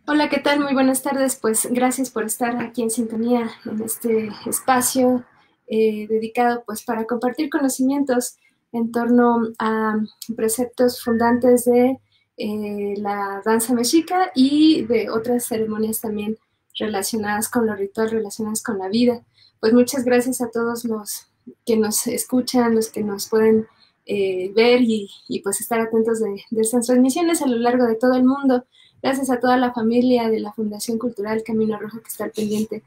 Hola, ¿qué tal? Muy buenas tardes. Pues gracias por estar aquí en sintonía en este espacio dedicado pues para compartir conocimientos en torno a preceptos fundantes de la danza mexica y de otras ceremonias también relacionadas con lo ritual, relacionadas con la vida. Pues muchas gracias a todos los que nos escuchan, los que nos pueden ver y pues estar atentos de estas transmisiones a lo largo de todo el mundo. Gracias a toda la familia de la Fundación Cultural Camino Rojo que está al pendiente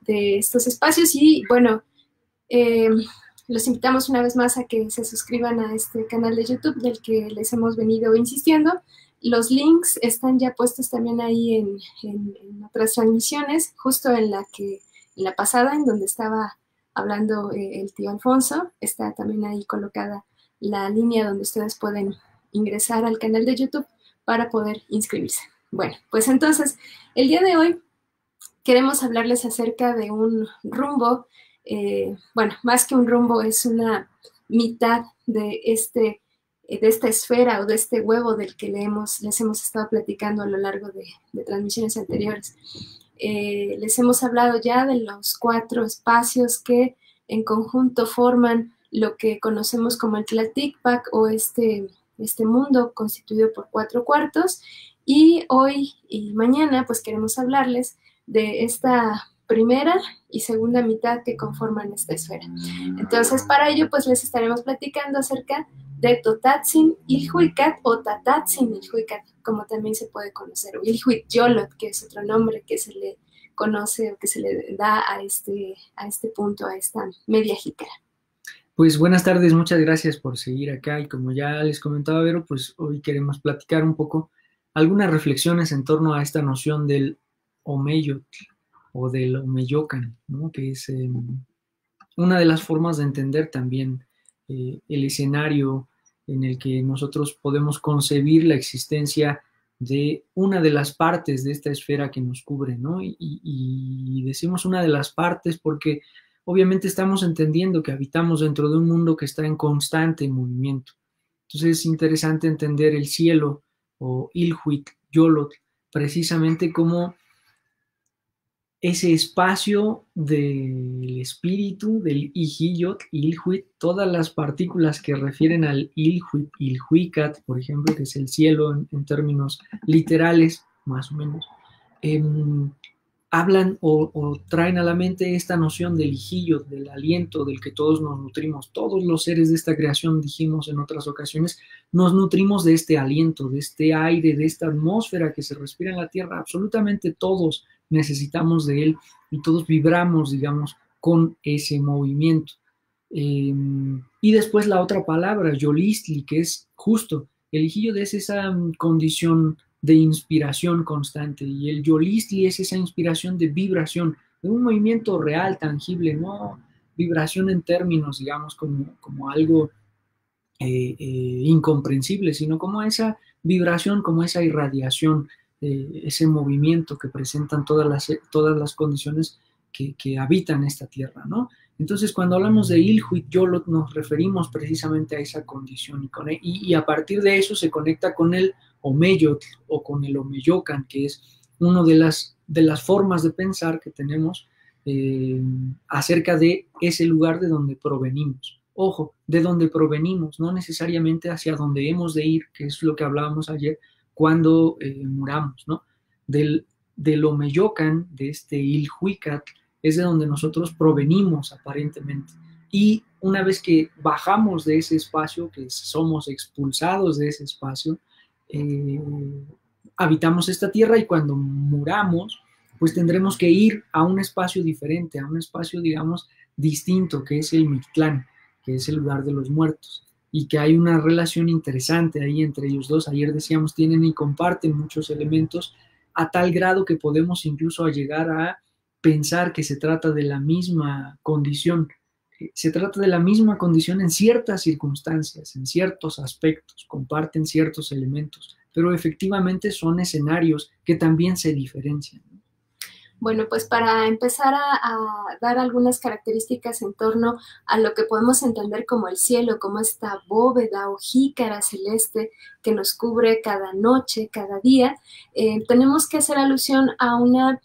de estos espacios y bueno, eh, los invitamos una vez más a que se suscriban a este canal de YouTube del que les hemos venido insistiendo. Los links están ya puestos también ahí en otras transmisiones, justo en la pasada, en donde estaba hablando el tío Alfonso, está también ahí colocada la línea donde ustedes pueden ingresar al canal de YouTube para poder inscribirse. Bueno, pues entonces, el día de hoy queremos hablarles acerca de un rumbo, bueno, más que un rumbo, es una mitad de esta esfera o de este huevo del que les hemos estado platicando a lo largo de transmisiones anteriores. Les hemos hablado ya de los 4 espacios que en conjunto forman lo que conocemos como el Tlaticpac o este mundo constituido por 4 cuartos. Y hoy y mañana pues queremos hablarles de esta primera y segunda mitad que conforman esta esfera. Entonces, para ello, pues les estaremos platicando acerca de Totatzin Ilhuicat o Tatatzin Ilhuicat, como también se puede conocer, o Ilhuit Yolot, que es otro nombre que se le conoce o que se le da a este punto, a esta media jícara. Pues buenas tardes, muchas gracias por seguir acá y como ya les comentaba Vero, pues hoy queremos platicar un poco algunas reflexiones en torno a esta noción del Omeyot o del Omeyocan, ¿no? Que es una de las formas de entender también el escenario en el que nosotros podemos concebir la existencia de una de las partes de esta esfera que nos cubre, ¿no? Y decimos una de las partes porque obviamente estamos entendiendo que habitamos dentro de un mundo que está en constante movimiento. Entonces es interesante entender el cielo o Ilhuit, Yolot, precisamente como ese espacio del espíritu, del Ijiyot, Ilhuit, todas las partículas que refieren al Ilhuit, Ilhuicat, por ejemplo, que es el cielo en términos literales, más o menos, eh, hablan o traen a la mente esta noción del Ijiyot, del aliento del que todos nos nutrimos. Todos los seres de esta creación, dijimos en otras ocasiones, nos nutrimos de este aliento, de este aire, de esta atmósfera que se respira en la Tierra. Absolutamente todos necesitamos de él y todos vibramos, digamos, con ese movimiento. Y después la otra palabra, yolistli, que es justo, el hijillo es esa condición de inspiración constante y el yolistli es esa inspiración de vibración, de un movimiento real, tangible, no vibración en términos, digamos, como algo incomprensible, sino como esa vibración, como esa irradiación, ese movimiento que presentan todas las condiciones que habitan esta tierra, ¿no? Entonces, cuando hablamos de Ilhuit Yolot, nos referimos precisamente a esa condición y a partir de eso se conecta con el Omeyot o con el Omeyocan, que es una de las formas de pensar que tenemos acerca de ese lugar de donde provenimos. Ojo, de donde provenimos, no necesariamente hacia donde hemos de ir, que es lo que hablábamos ayer cuando muramos, ¿no? Del Omeyocan, de este Ilhuicat, es de donde nosotros provenimos aparentemente. Y una vez que bajamos de ese espacio, que somos expulsados de ese espacio, eh, habitamos esta tierra y cuando muramos, pues tendremos que ir a un espacio diferente, a un espacio, digamos, distinto, que es el Mictlán, que es el lugar de los muertos, y que hay una relación interesante ahí entre ellos dos. Ayer decíamos, tienen y comparten muchos elementos a tal grado que podemos incluso llegar a pensar que se trata de la misma condición. Se trata de la misma condición en ciertas circunstancias, en ciertos aspectos, comparten ciertos elementos, pero efectivamente son escenarios que también se diferencian. Bueno, pues para empezar a dar algunas características en torno a lo que podemos entender como el cielo, como esta bóveda o jícara celeste que nos cubre cada noche, cada día, tenemos que hacer alusión a una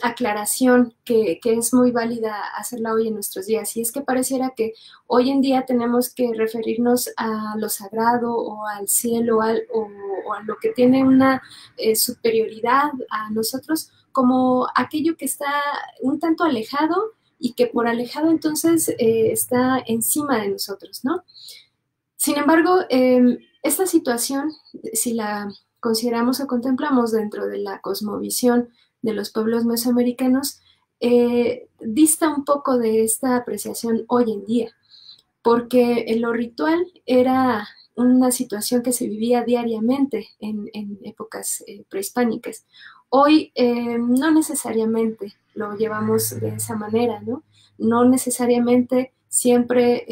aclaración que es muy válida hacerla hoy en nuestros días. Y es que pareciera que hoy en día tenemos que referirnos a lo sagrado o al cielo o a lo que tiene una superioridad a nosotros como aquello que está un tanto alejado y que por alejado entonces está encima de nosotros, ¿no? Sin embargo, esta situación, si la consideramos o contemplamos dentro de la cosmovisión de los pueblos mesoamericanos, dista un poco de esta apreciación hoy en día, porque lo ritual era una situación que se vivía diariamente en épocas prehispánicas. Hoy no necesariamente lo llevamos de esa manera, ¿no? No necesariamente siempre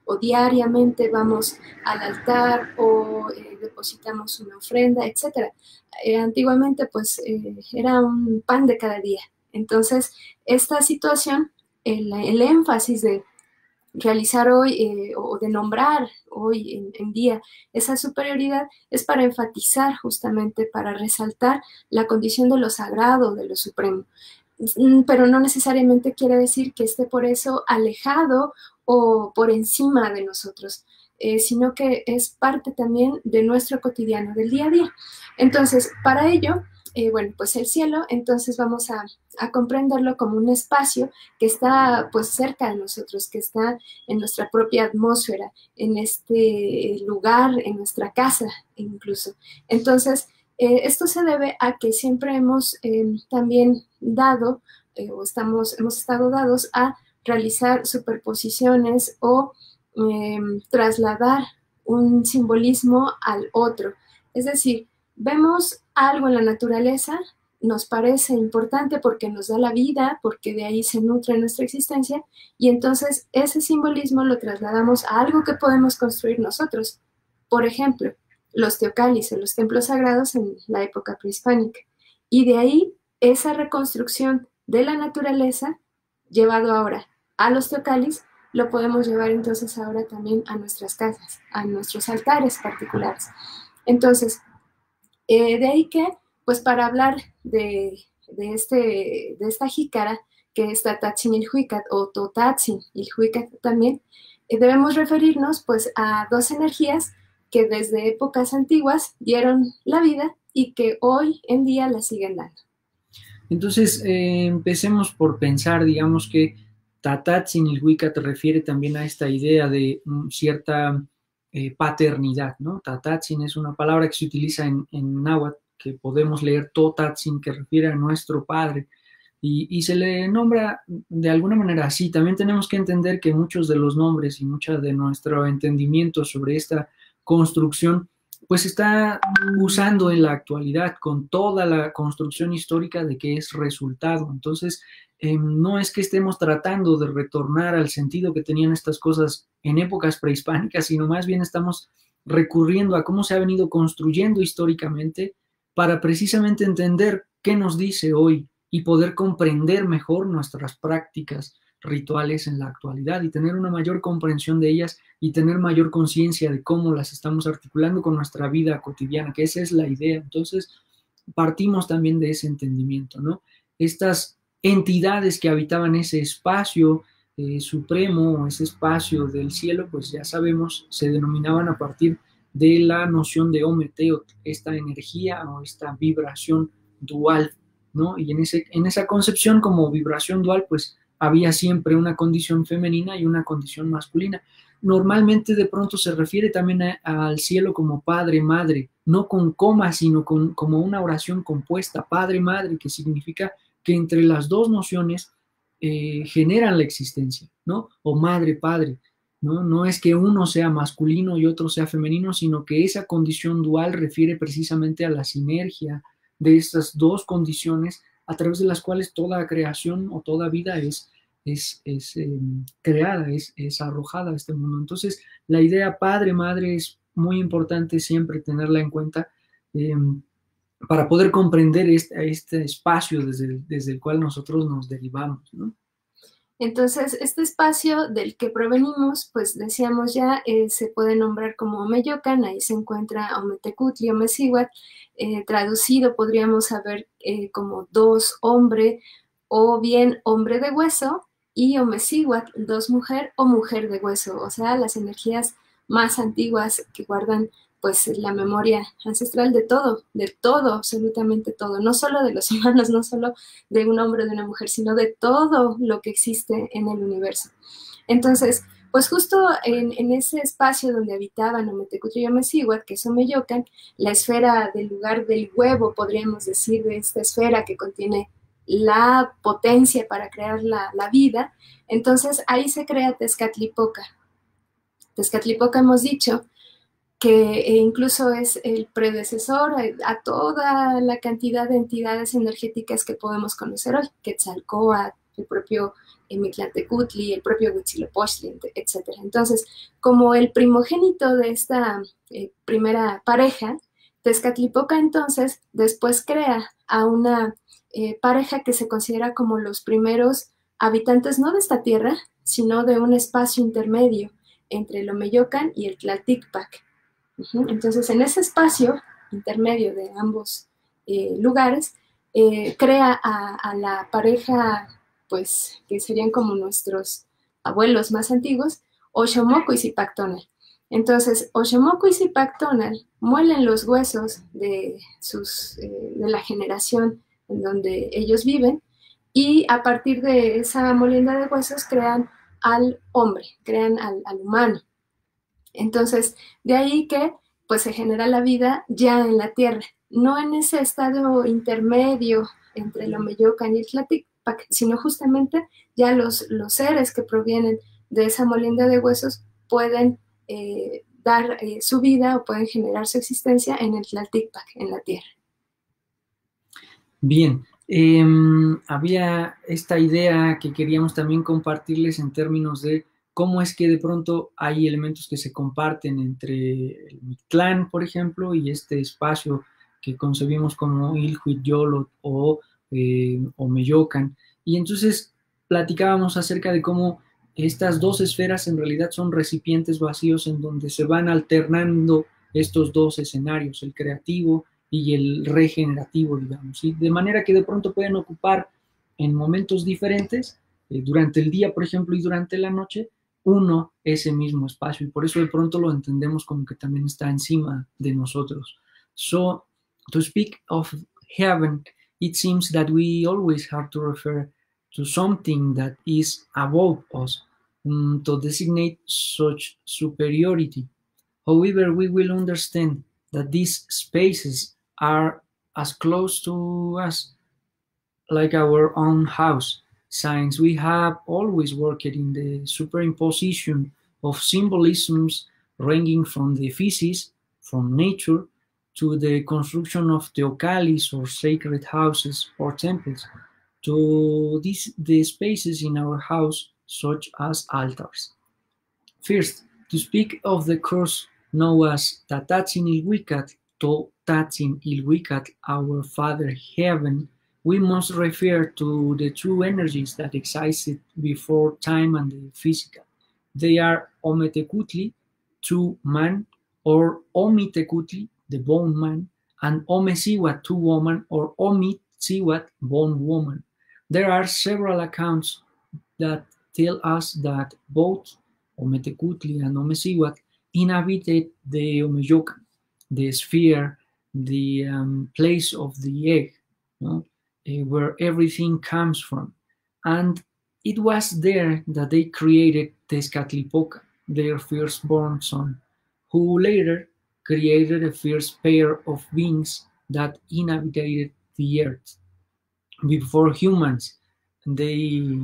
o diariamente vamos al altar o depositamos una ofrenda, etc. Antiguamente pues era un pan de cada día. Entonces, esta situación, el énfasis de realizar hoy o de nombrar hoy en día esa superioridad es para enfatizar justamente, para resaltar la condición de lo sagrado, de lo supremo. Pero no necesariamente quiere decir que esté por eso alejado o por encima de nosotros, sino que es parte también de nuestro cotidiano, del día a día. Entonces, para ello, bueno, pues el cielo, entonces vamos a comprenderlo como un espacio que está pues cerca de nosotros, que está en nuestra propia atmósfera, en este lugar, en nuestra casa incluso. Entonces, esto se debe a que siempre hemos también dado hemos estado dados a realizar superposiciones o trasladar un simbolismo al otro. Es decir, vemos algo en la naturaleza, nos parece importante porque nos da la vida, porque de ahí se nutre nuestra existencia, y entonces ese simbolismo lo trasladamos a algo que podemos construir nosotros. Por ejemplo, los teocalis o los templos sagrados en la época prehispánica. Y de ahí esa reconstrucción de la naturaleza llevado ahora a los teocalis, lo podemos llevar entonces ahora también a nuestras casas, a nuestros altares particulares. Entonces, de ahí que, pues para hablar de esta jícara, que es Tatatzin Ilhuicat o Totatzin Ilhuicat también, debemos referirnos pues a dos energías que desde épocas antiguas dieron la vida y que hoy en día la siguen dando. Entonces, empecemos por pensar, digamos que Tatatzin Ilhuica te refiere también a esta idea de cierta paternidad, ¿no? Tatatzin es una palabra que se utiliza en náhuatl, que podemos leer Totatzin, que refiere a nuestro padre, y se le nombra de alguna manera así. También tenemos que entender que muchos de los nombres y mucho de nuestro entendimiento sobre esta construcción pues se está usando en la actualidad con toda la construcción histórica de que es resultado. Entonces, no es que estemos tratando de retornar al sentido que tenían estas cosas en épocas prehispánicas, sino más bien estamos recurriendo a cómo se ha venido construyendo históricamente para precisamente entender qué nos dice hoy y poder comprender mejor nuestras prácticas rituales en la actualidad y tener una mayor comprensión de ellas y tener mayor conciencia de cómo las estamos articulando con nuestra vida cotidiana, que esa es la idea. Entonces, partimos también de ese entendimiento, ¿no? Estas entidades que habitaban ese espacio supremo, ese espacio del cielo, pues ya sabemos, se denominaban a partir de la noción de Ometeotl, esta energía o esta vibración dual, ¿no? Y en esa concepción como vibración dual, pues había siempre una condición femenina y una condición masculina. Normalmente de pronto se refiere también al cielo como padre, madre, no con coma, sino como una oración compuesta, padre, madre, que significa que entre las dos nociones generan la existencia, ¿no? O madre, padre, ¿no? No es que uno sea masculino y otro sea femenino, sino que esa condición dual refiere precisamente a la sinergia de estas dos condiciones a través de las cuales toda creación o toda vida es creada, es arrojada a este mundo. Entonces, la idea padre, madre es muy importante siempre tenerla en cuenta. para poder comprender este espacio desde el cual nosotros nos derivamos, ¿no? Entonces, este espacio del que provenimos, pues decíamos ya, se puede nombrar como Omeyocan, ahí se encuentra Ometecutli, Omecihuatl, traducido podríamos saber como dos hombre o bien hombre de hueso, y Omecihuatl, dos mujer o mujer de hueso, o sea, las energías más antiguas que guardan pues la memoria ancestral de todo, absolutamente todo, no solo de los humanos, no solo de un hombre o de una mujer, sino de todo lo que existe en el universo. Entonces, pues justo en ese espacio donde habitaban Ometecutli y Omecihuatl, que es Omeyocan, la esfera del lugar del huevo, podríamos decir, de esta esfera que contiene la potencia para crear la vida, entonces ahí se crea Tezcatlipoca. Tezcatlipoca hemos dicho que incluso es el predecesor a toda la cantidad de entidades energéticas que podemos conocer hoy, Quetzalcóatl, el propio Mictlantecutli, el propio Huitzilopochtli, etc. Entonces, como el primogénito de esta primera pareja, Tezcatlipoca entonces después crea a una pareja que se considera como los primeros habitantes no de esta tierra, sino de un espacio intermedio entre el Omeyocan y el Tlalticpac. Entonces, en ese espacio intermedio de ambos lugares, crea a la pareja, pues, que serían como nuestros abuelos más antiguos, Oxomoco y Zipactonal. Entonces, Oxomoco y Zipactonal muelen los huesos de la generación en donde ellos viven, y a partir de esa molienda de huesos crean al hombre, crean al humano. Entonces, de ahí que pues se genera la vida ya en la Tierra, no en ese estado intermedio entre el Omeyocan y el Tlalticpac, sino justamente ya los seres que provienen de esa molienda de huesos pueden dar su vida o pueden generar su existencia en el Tlalticpac, en la Tierra. Bien, había esta idea que queríamos también compartirles en términos de cómo es que de pronto hay elementos que se comparten entre el Mictlán, por ejemplo, y este espacio que concebimos como Ilhuitlolot o Omeyocan. Y entonces platicábamos acerca de cómo estas dos esferas en realidad son recipientes vacíos en donde se van alternando estos dos escenarios, el creativo y el regenerativo, digamos, ¿sí? De manera que de pronto pueden ocupar en momentos diferentes, durante el día, por ejemplo, y durante la noche, uno ese mismo espacio, y por eso de pronto lo entendemos como que también está encima de nosotros. So, to speak of heaven, it seems that we always have to refer to something that is above us, to designate such superiority. However, we will understand that these spaces are as close to us like our own house, since we have always worked in the superimposition of symbolisms ranging from the physis, from nature, to the construction of teocalis or sacred houses or temples, to the spaces in our house such as altars. First, to speak of the curse known as Tatatzin Ilhuicatl, Totatzin Ilhuicatl, our Father Heaven, we must refer to the two energies that existed before time and the physical. They are Ometecutli, two man, or Omitecutli, the bone man, and Omecihuatl, two woman, or Omitzihuatl, bone woman. There are several accounts that tell us that both Ometecutli and Omecihuatl inhabited the Omeyocan, the sphere, the place of the egg, where everything comes from. And it was there that they created Tezcatlipoca, their firstborn son, who later created a first pair of beings that inhabited the earth. Before humans, they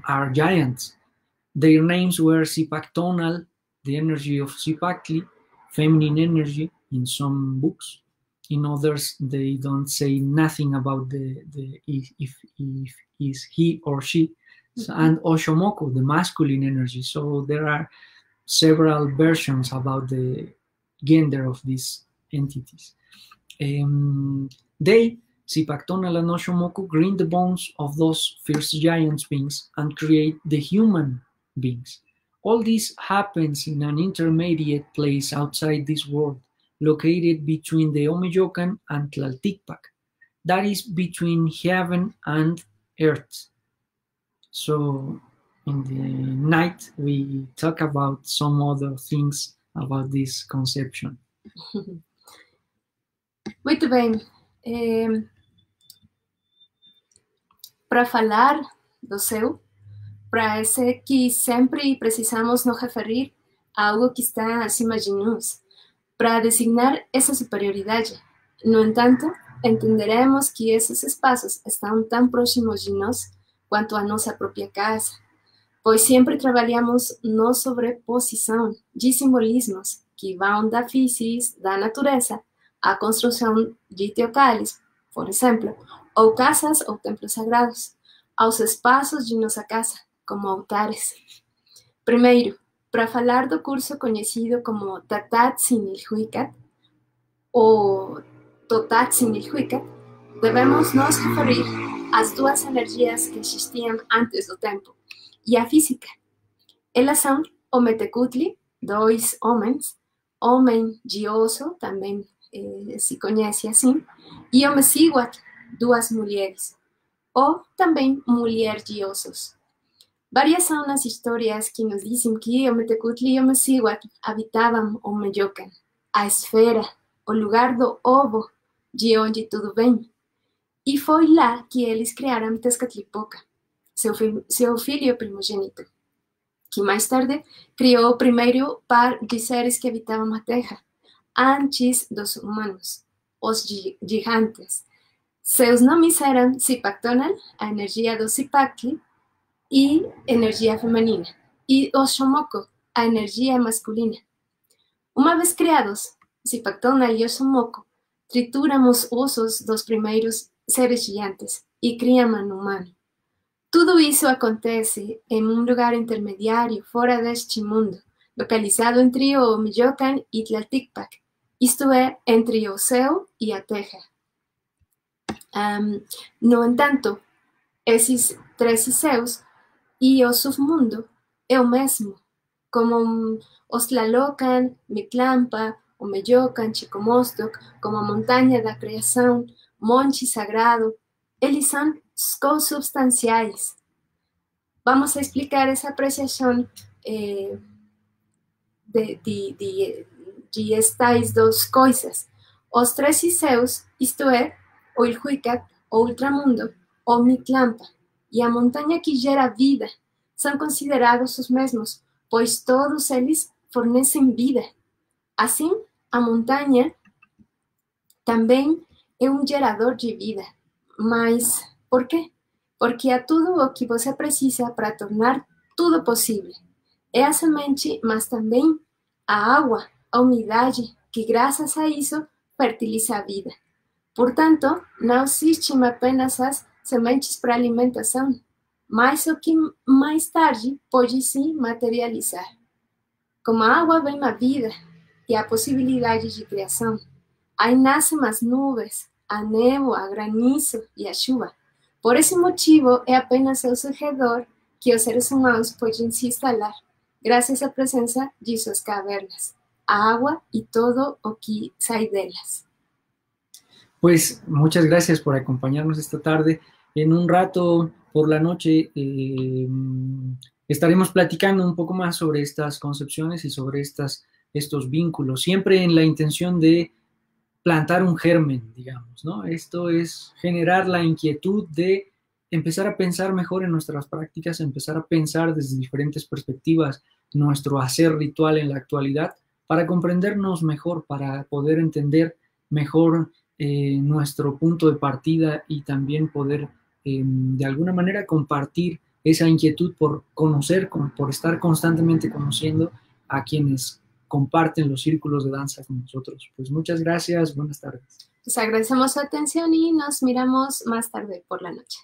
are giants. Their names were Zipactonal, the energy of Zipactli, feminine energy in some books. In others, they don't say nothing about if is he or she. And Oxomoco, the masculine energy. So there are several versions about the gender of these entities. They, Zipactona no Shomoko, grind the bones of those first giant beings and create the human beings. All this happens in an intermediate place outside this world, located between the Omeyocan and Tlalticpac. That is between heaven and earth. So in the night, we talk about some other things about this conception. Muito bem. Para falar do céu, parece que sempre precisamos nos referir a algo que está acima de nós, para designar essa superioridade. No entanto, entenderemos que esses espaços estão tão próximos de nós quanto a nossa própria casa, pois sempre trabalhamos na sobreposição de simbolismos que vão da físis, da natureza, à construção de teocallis, por exemplo, ou casas ou templos sagrados, aos espaços de nossa casa, como altares. Primeiro, para falar do curso conhecido como Tatatzinilhuicat ou Totatzinilhuicat, devemos nos referir às duas energias que existiam antes do tempo e à física. Elas são o Metecutli, dois homens, homem de osso, também se conhece assim, e o Mecihuatl, duas mulheres, ou também mulher de ossos. Várias são as histórias que nos dizem que o Metecutli e o Mecihuatl habitavam o Meyocan, a esfera, o lugar do ovo, de onde tudo vem. E foi lá que eles criaram Tezcatlipoca, seu filho primogênito, que mais tarde criou o primeiro par de seres que habitavam a Terra, antes dos humanos, os gigantes. Seus nomes eram Zipactona, a energia do Zipactli, e energia feminina, e o Shomoko, a energia masculina. Uma vez criados, Zipactona e o Shomoko trituram os ossos dos primeiros seres gigantes e criam um humano. Tudo isso acontece em um lugar intermediário fora deste mundo, localizado entre o Meyocan e Tlalticpac, isto é, entre o céu e a terra. No entanto, esses três céus e o submundo é o mesmo, como os Tlalocan, Mictlampa, o Meyocan, Chicomostoc, como a montanha da criação, monte sagrado, eles são consubstanciais. Vamos a explicar essa apreciação de estas duas coisas. Os três céus, isto é, o Ilhuicat, o ultramundo, o Mictlampa e a montanha que gera vida, são considerados os mesmos, pois todos eles fornecem vida. Assim, a montanha também é um gerador de vida. Mas por quê? Porque é tudo o que você precisa para tornar tudo possível. É a semente, mas também a água, a umidade, que graças a isso fertiliza a vida. Portanto, não existem apenas as sementes para alimentação, mas o que mais tarde pode se materializar. Como a água vem a vida e a possibilidade de criação, aí nascem as nuvens, a névoa, a granizo e a chuva. Por esse motivo, é apenas ao seu redor que os seres humanos podem se instalar, graças à presença de suas cavernas, a água y todo o que sai delas. Pues muchas gracias por acompañarnos esta tarde. En un rato por la noche estaremos platicando un poco más sobre estas concepciones y sobre estos vínculos, siempre en la intención de plantar un germen, digamos, ¿no? Esto es generar la inquietud de empezar a pensar mejor en nuestras prácticas, empezar a pensar desde diferentes perspectivas nuestro hacer ritual en la actualidad para comprendernos mejor, para poder entender mejor nuestro punto de partida y también poder de alguna manera compartir esa inquietud por conocer, por estar constantemente conociendo a quienes comparten los círculos de danza con nosotros. Pues muchas gracias, buenas tardes. Les agradecemos su atención y nos miramos más tarde por la noche.